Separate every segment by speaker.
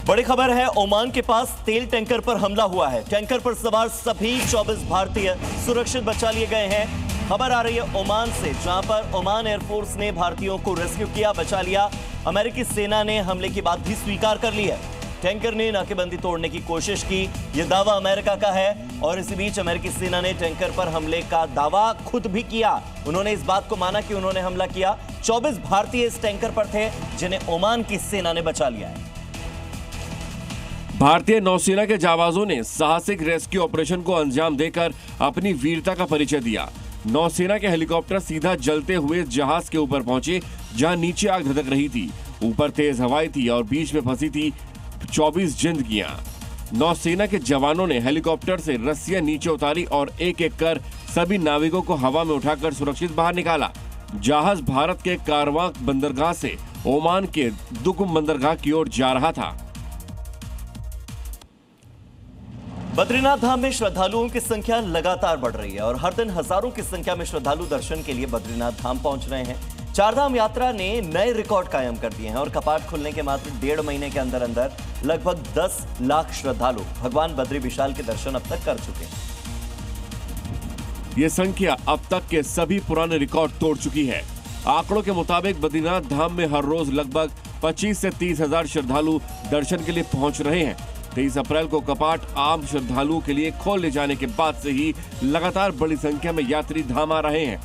Speaker 1: बड़ी खबर है, ओमान के पास तेल टैंकर पर हमला हुआ है। टैंकर पर सवार सभी 24 भारतीय सुरक्षित बचा लिए गए हैं। खबर आ रही है ओमान से, जहां पर ओमान एयरफोर्स ने भारतीयों को रेस्क्यू किया, बचा लिया। अमेरिकी सेना ने हमले की बात भी स्वीकार कर ली है। टैंकर ने नाकेबंदी तोड़ने की कोशिश की, यह दावा अमेरिका का है। और इसी बीच अमेरिकी सेना ने टैंकर पर हमले का दावा खुद भी किया। उन्होंने इस बात को माना कि उन्होंने हमला किया। 24 भारतीय इस टैंकर पर थे, जिन्हें ओमान की सेना ने बचा लिया है।
Speaker 2: भारतीय नौसेना के जाबाजों ने साहसिक रेस्क्यू ऑपरेशन को अंजाम देकर अपनी वीरता का परिचय दिया। नौसेना के हेलीकॉप्टर सीधा जलते हुए जहाज के ऊपर पहुंचे, जहां नीचे आग धधक रही थी। ऊपर तेज हवाएं थी और बीच में फंसी थी 24 जिंदगियां। नौसेना के जवानों ने हेलीकॉप्टर से रस्सियां नीचे उतारी और एक एक कर सभी नाविकों को हवा में उठाकर सुरक्षित बाहर निकाला। जहाज भारत के कारवां बंदरगाह से ओमान के दुकुम बंदरगाह की ओर जा रहा था।
Speaker 1: बद्रीनाथ धाम में श्रद्धालुओं की संख्या लगातार बढ़ रही है और हर दिन हजारों की संख्या में श्रद्धालु दर्शन के लिए बद्रीनाथ धाम पहुंच रहे हैं। चारधाम यात्रा ने नए रिकॉर्ड कायम कर दिए हैं और कपाट खुलने के मात्र 1.5 महीने के अंदर अंदर लगभग 10 लाख श्रद्धालु भगवान बद्री विशाल के दर्शन अब तक कर चुके हैं।
Speaker 2: ये संख्या अब तक के सभी पुराने रिकॉर्ड तोड़ चुकी है। आंकड़ों के मुताबिक बद्रीनाथ धाम में हर रोज लगभग 25 से 30 हजार श्रद्धालु दर्शन के लिए पहुंच रहे हैं। 23 अप्रैल को कपाट आम श्रद्धालुओं के लिए खोल ले जाने के बाद से ही लगातार बड़ी संख्या में यात्री धाम आ रहे हैं।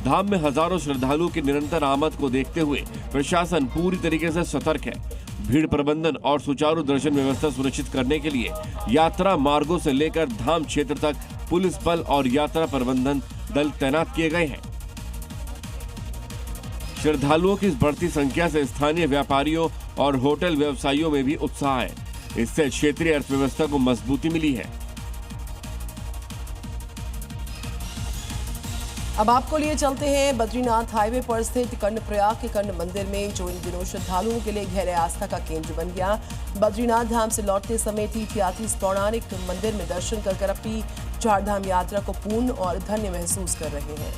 Speaker 2: धाम में हजारों श्रद्धालुओं की निरंतर आमद को देखते हुए प्रशासन पूरी तरीके से सतर्क है। भीड़ प्रबंधन और सुचारू दर्शन व्यवस्था सुनिश्चित करने के लिए यात्रा मार्गों से लेकर धाम क्षेत्र तक पुलिस बल और यात्रा प्रबंधन दल तैनात किए गए हैं। श्रद्धालुओं की इस बढ़ती संख्या से स्थानीय व्यापारियों और होटल व्यवसायियों में भी उत्साह है। इससे क्षेत्रीय अर्थव्यवस्था को मजबूती मिली है।
Speaker 3: अब आपको लिए चलते हैं बद्रीनाथ हाईवे पर स्थित कर्णप्रयाग के कर्ण मंदिर में, जो इन दिनों श्रद्धालुओं के लिए गहरे आस्था का केंद्र बन गया। बद्रीनाथ धाम से लौटते समय तीर्थयात्री इस पौराणिक मंदिर में दर्शन कर अपनी चारधाम यात्रा को पूर्ण और धन्य महसूस कर रहे हैं।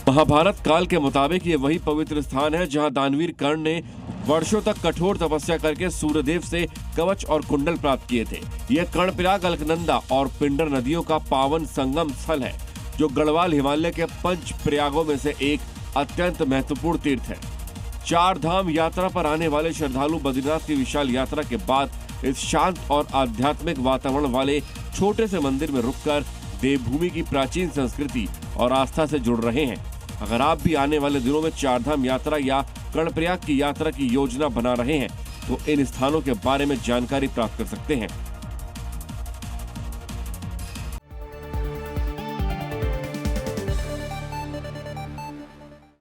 Speaker 2: महाभारत काल के मुताबिक ये वही पवित्र स्थान है जहां दानवीर कर्ण ने वर्षों तक कठोर तपस्या करके सूर्यदेव से कवच और कुंडल प्राप्त किए थे। यह कर्णप्रयाग अलकनंदा और पिंडर नदियों का पावन संगम स्थल है, जो गढ़वाल हिमालय के 5 प्रयागों में से एक अत्यंत महत्वपूर्ण तीर्थ है। चार धाम यात्रा पर आने वाले श्रद्धालु बद्रीनाथ की विशाल यात्रा के बाद इस शांत और आध्यात्मिक वातावरण वाले छोटे से मंदिर में रुककर देवभूमि की प्राचीन संस्कृति और आस्था से जुड़ रहे हैं। अगर आप भी आने वाले दिनों में चारधाम यात्रा या कर्णप्रयाग की यात्रा की योजना बना रहे हैं, तो इन स्थानों के बारे में जानकारी प्राप्त कर सकते हैं।